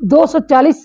240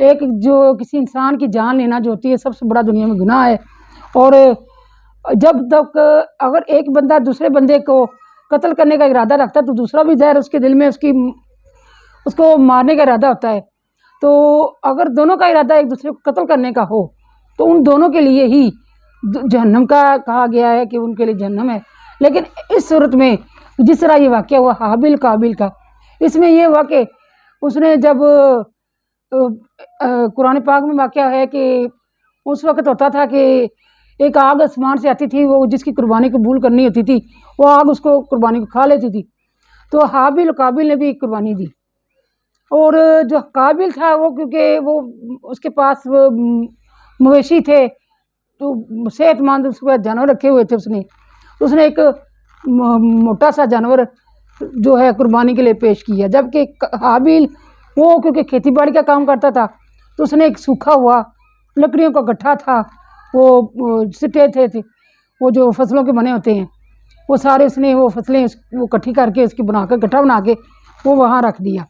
ایک جو کسی انسان کی جان لینا جو ہوتی ہے سب سے بڑا دنیا میں گناہ ہے۔ اور جب تک اگر ایک بندہ دوسرے بندے کو قتل کرنے کا ارادہ رکھتا ہے تو دوسرا بھی ظاہر اس کے دل میں اس کو مارنے کا ارادہ ہوتا ہے۔ تو اگر دونوں کا ارادہ ایک دوسرے کو قتل کرنے کا ہو تو ان دونوں کے لیے ہی جہنم کا کہا گیا ہے کہ ان کے لیے جہنم ہے۔ لیکن اس صورت میں جس طرح یہ واقعہ ہوا حابیل قابیل کا، اس میں یہ ہوا کہ اس نے جب قرآن پاک میں واقعہ ہے کہ اس وقت ہوتا تھا کہ ایک آگ آسمان سے آتی تھی، وہ جس کی قربانی قبول کرنی ہوتی تھی وہ آگ اس کو قربانی کو کھا لیتی تھی۔ تو حابیل قابیل نے بھی قربانی دی، اور جو قابیل تھا وہ کیونکہ وہ اس کے پاس مویشی تھے تو صحت مند اس کے پاس جانور رکھے ہوئے تھے، اس نے ایک موٹا سا جانور جو ہے قربانی کے لیے پیش کیا، جبکہ حابیل وہ کیونکہ کھیتی باڑی کا کام کرتا تھا تو اس نے ایک سوکھا ہوا لکڑیوں کا گٹھا تھا، وہ سٹے تھے وہ جو فصلوں کے بنے ہوتے ہیں، وہ سارے اس نے وہ فصلیں وہ کٹھی کر کے اس کی بنا کے گٹھا بنا کے وہ وہاں رکھ دیا۔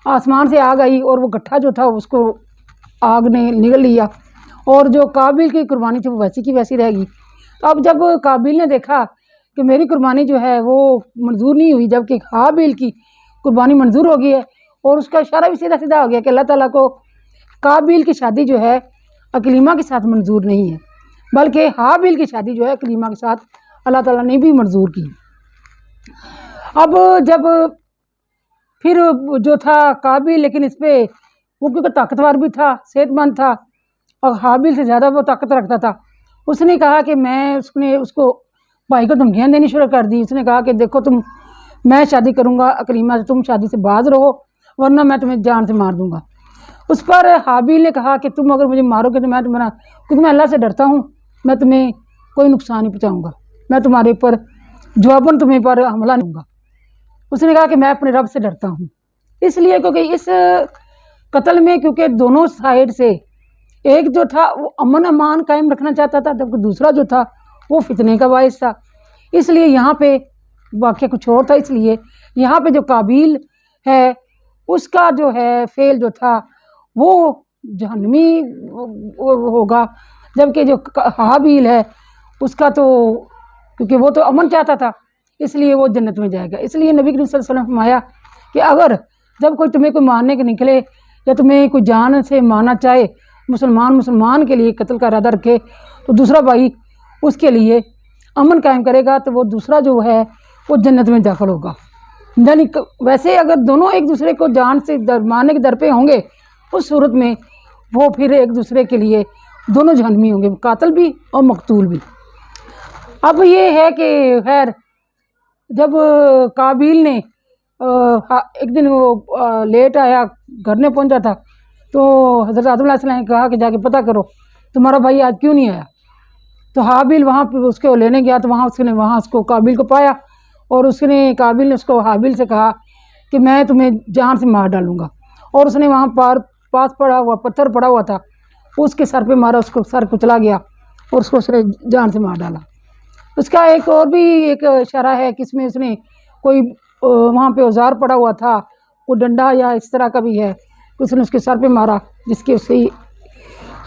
آسمان سے آگ آئی اور وہ گٹھا جو تھا اس کو آگ نے نگل لیا، اور جو قابیل کی قربانی تھی وہ ویسی کی ویسی رہ گئی۔ اب جب قابیل نے دیکھا کہ میری قربانی جو ہے وہ منظور نہیں ہوئی، جبکہ حابیل کی قربانی منظور ہو گئی ہے، اور اس کا اشارہ بھی سیدھا سیدھا ہو گیا کہ اللہ تعالیٰ کو قابیل کی شادی جو ہے اکلیمہ کے ساتھ منظور نہیں ہے، بلکہ حابیل کی شادی جو ہے اکلیمہ کے ساتھ اللہ تعالیٰ نے بھی منظور کی۔ اب جب پھر جو تھا قابیل، لیکن اس پہ وہ کیونکہ طاقتور بھی تھا، صحت مند تھا، اور حابیل سے زیادہ وہ طاقت رکھتا تھا، اس نے کہا کہ اس نے اس کو بھائی کو دھمکیاں دینی شروع کر دی۔ اس نے کہا کہ دیکھو میں شادی کروں گا اکلیمہ سے، تم شادی سے باز رہو ورنہ میں تمہیں جان سے مار دوں گا۔ اس پر حابیل نے کہا کہ تم اگر مجھے مارو گے تو میں تمہارا، کیونکہ میں اللہ سے ڈرتا ہوں، میں تمہیں کوئی نقصان نہیں پہنچاؤں گا، میں تمہارے اوپر جواباً تمہیں پر حملہ نہیں دوں گا۔ اس نے کہا کہ میں اپنے رب سے ڈرتا ہوں، اس لیے کیونکہ اس قتل میں کیونکہ دونوں سائڈ سے ایک جو تھا وہ امن امان قائم رکھنا چاہتا تھا، جبکہ دوسرا جو تھا وہ فتنے کا باعث تھا، اس لیے یہاں پہ واقعہ کچھ اور تھا۔ اس لیے یہاں پہ جو قابیل ہے اس کا جو ہے فعل جو تھا وہ جہنمی ہوگا، جبکہ جو حابیل ہے اس کا تو کیونکہ وہ تو امن چاہتا تھا اس لیے وہ جنت میں جائے گا۔ اس لیے نبی کریم صلی اللہ علیہ وسلم نے فرمایا کہ اگر جب تمہیں کوئی مارنے کے نکلے یا تمہیں کوئی جان سے مارنا چاہے، مسلمان کے لیے قتل کا ارادہ رکھے، تو دوسرا بھائی اس کے لیے امن قائم کرے گا تو وہ دوسرا جو ہے وہ جنت میں داخل ہوگا۔ یعنی ویسے اگر دونوں ایک دوسرے کو جان سے مارنے کے در پہ ہوں گے، اس صورت میں وہ پھر ایک دوسرے کے لیے دونوں جہنمی ہوں گے، قاتل بھی اور مقتول بھی۔ اب یہ ہے کہ خیر جب قابیل نے ایک دن وہ لیٹ آیا، گھر میں پہنچا تھا، تو حضرت آدم علیہ السلام نے کہا کہ جا کے پتہ کرو تمہارا بھائی آج کیوں نہیں آیا۔ تو حابیل وہاں پہ اس کو لینے گیا تو وہاں اس کو قابیل کو پایا، اور قابیل نے اس کو حابیل سے کہا کہ میں تمہیں جان سے مار ڈالوں گا، اور اس نے وہاں پاس پڑا ہوا پتھر پڑا ہوا تھا اس کے سر پہ مارا، اس کو سر کچلا گیا اور اس نے جان سے مار ڈالا۔ اس کا ایک اور بھی ایک اشارہ ہے کہ اس میں اس نے کوئی وہاں پہ اوزار پڑا ہوا تھا، کوئی ڈنڈا یا اس طرح کا بھی ہے، اس نے اس کے سر پہ مارا جس کے اسی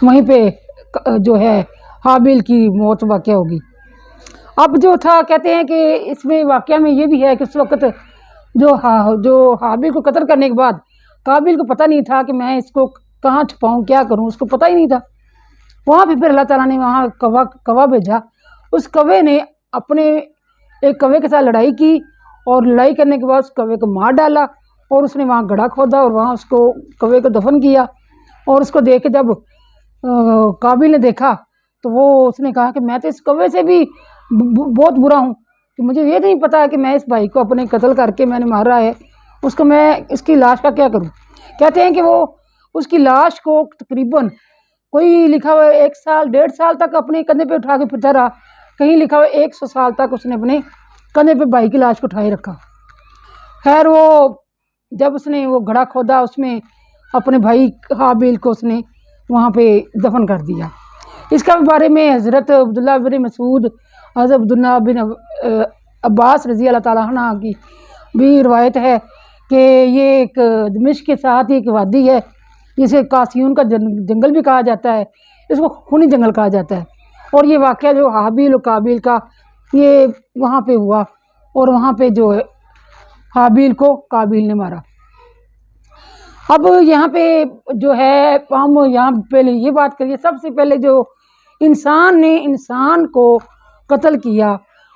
وہیں پہ جو ہے حابیل کی موت واقع ہوگی۔ اب جو تھا کہتے ہیں کہ اس میں واقعہ میں یہ بھی ہے کہ اس وقت جو حابیل کو قتل کرنے کے بعد قابیل کو پتہ نہیں تھا کہ میں اس کو کہاں چھپاؤں، کیا کروں، اس کو پتہ ہی نہیں تھا۔ وہاں پہ پھر اللہ تعالیٰ نے وہاں کوا بھیجا، اس کوے نے اپنے ایک کوے کے ساتھ لڑائی کی، اور لڑائی کرنے کے بعد اس کوے کو مار ڈالا، اور اس نے وہاں گڑھا کھودا اور وہاں اس کو کوے کو دفن کیا۔ اور اس کو دیکھ کے جب قابیل نے دیکھا تو اس نے کہا کہ میں تو اس کوے سے بھی بہت برا ہوں، کہ مجھے یہ نہیں پتا کہ میں اس بھائی کو اپنے قتل کر کے میں نے مارا ہے، اس کو میں اس کی لاش کا کیا کروں۔ کہتے ہیں کہ وہ اس کی لاش کو تقریباً کوئی لکھا ہوا 1 سال 1.5 سال تک اپنے کندھے پہ اٹھا کے پھرتا رہا، کہیں لکھا ہوا 100 سال تک اس نے اپنے کندھے پہ بھائی کی لاش کو اٹھائے رکھا۔ خیر وہ جب اس نے وہ گڑھا کھودا اس میں اپنے بھائی حابیل کو اس نے وہاں پہ دفن کر دیا۔ اس کے بارے میں حضرت عبداللہ بن مسعود، حضرت عبداللہ بن عباس رضی اللہ تعالیٰ عنہ کی بھی روایت ہے کہ یہ ایک دمشق کے ساتھ ہی ایک وادی ہے جسے قاسیون کا جنگل بھی کہا جاتا ہے، اس کو خونی جنگل کہا جاتا ہے۔ اور یہ واقعہ جو حابیل و قابیل کا، یہ وہاں پہ ہوا، اور وہاں پہ جو ہے حابیل کو قابیل نے مارا۔ اب یہاں پہ جو ہے ہم یہاں پہلے یہ بات کریے، سب سے پہلے جو انسان نے انسان کو قتل کیا،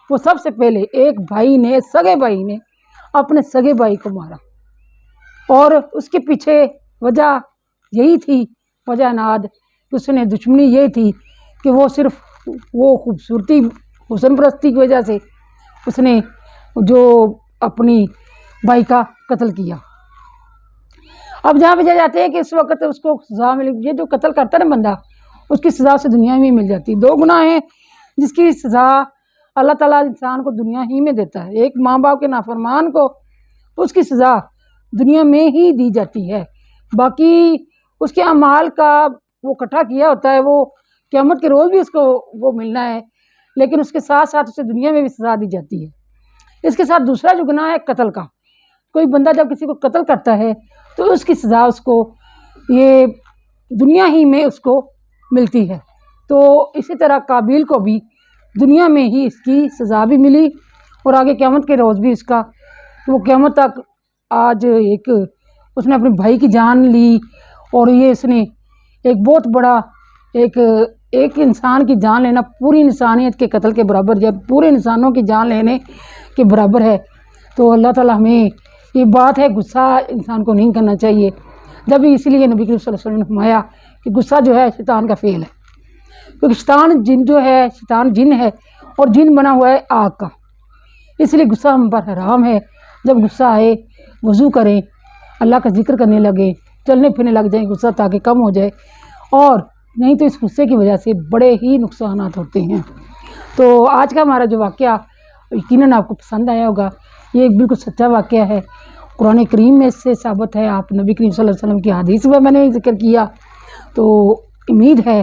وہ سب سے پہلے ایک بھائی نے، سگے بھائی نے اپنے سگے بھائی کو مارا، اور اس کے پیچھے وجہ یہی تھی، وجہ ناد اس نے دشمنی یہ تھی کہ وہ صرف وہ خوبصورتی، حسن پرستی کی وجہ سے اس نے جو اپنی بھائی کا قتل کیا۔ اب جہاں پہ جاتے ہیں کہ اس وقت اس کو سزا ملی، یہ جو قتل کرتا ہے نا بندہ، اس کی سزا سے دنیا میں مل جاتی ہے۔ دو گناہ ہیں جس کی سزا اللہ تعالیٰ انسان کو دنیا ہی میں دیتا ہے۔ ایک ماں باپ کے نافرمان کو اس کی سزا دنیا میں ہی دی جاتی ہے، باقی اس کے اعمال کا وہ اکٹھا کیا ہوتا ہے، وہ قیامت کے روز بھی اس کو وہ ملنا ہے، لیکن اس کے ساتھ ساتھ اسے دنیا میں بھی سزا دی جاتی ہے۔ اس کے ساتھ دوسرا جو گناہ ہے قتل کا، کوئی بندہ جب کسی کو قتل کرتا ہے تو اس کی سزا اس کو یہ دنیا ہی میں اس کو ملتی ہے۔ تو اسی طرح قابیل کو بھی دنیا میں ہی اس کی سزا بھی ملی، اور آگے قیامت کے روز بھی اس کا، وہ قیامت تک آج ایک اس نے اپنے بھائی کی جان لی، اور یہ اس نے ایک بہت بڑا ایک انسان کی جان لینا پوری انسانیت کے قتل کے برابر ہے، پورے انسانوں کی جان لینے کے برابر ہے۔ تو اللہ تعالیٰ ہمیں یہ بات ہے، غصہ انسان کو نہیں کرنا چاہیے، جب اس لیے نبی کریم صلی اللہ علیہ وسلم نے فرمایا کہ غصہ جو ہے شیطان کا فعل ہے، کیونکہ شیطان جن جو ہے، شیطان جن ہے، اور جن بنا ہوا ہے آگ کا، اس لیے غصہ ہم پر حرام ہے۔ جب غصہ آئے وضو کریں، اللہ کا ذکر کرنے لگیں، چلنے پھرنے لگ جائیں غصہ، تاکہ کم ہو جائے، اور نہیں تو اس غصے کی وجہ سے بڑے ہی نقصانات ہوتے ہیں۔ تو آج کا ہمارا جو واقعہ یقیناً آپ کو پسند آیا ہوگا، یہ ایک بالکل سچا واقعہ ہے، قرآن کریم میں اس سے ثابت ہے، آپ نبی کریم صلی اللہ علیہ وسلم کی حدیث میں نے ذکر کیا۔ تو امید ہے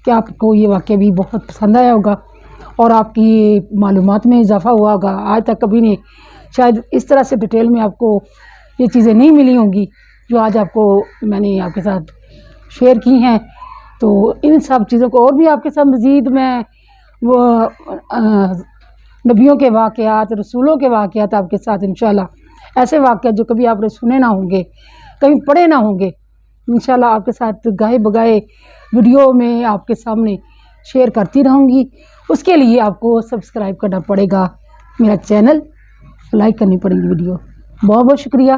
کہ آپ کو یہ واقعہ بھی بہت پسند آیا ہوگا، اور آپ کی معلومات میں اضافہ ہوا ہوگا۔ آج تک کبھی نہیں شاید اس طرح سے ڈیٹیل میں آپ کو یہ چیزیں نہیں ملی ہوں گی جو آج آپ کو میں نے آپ کے ساتھ شیئر کی ہیں۔ تو ان سب چیزوں کو اور بھی آپ کے ساتھ مزید میں وہ نبیوں کے واقعات، رسولوں کے واقعات آپ کے ساتھ انشاءاللہ، ایسے واقعات جو کبھی آپ نے سنے نہ ہوں گے، کبھی پڑھے نہ ہوں گے، انشاءاللہ آپ کے ساتھ گاہے بگائے ویڈیو میں آپ کے سامنے شیئر کرتی رہوں گی۔ اس کے لیے آپ کو سبسکرائب کرنا پڑے گا میرا چینل، لائک کرنی پڑے گی ویڈیو۔ بہت بہت شکریہ،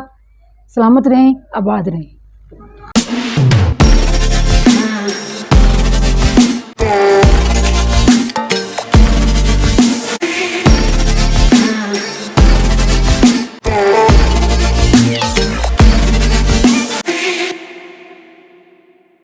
سلامت رہیں، آباد رہیں۔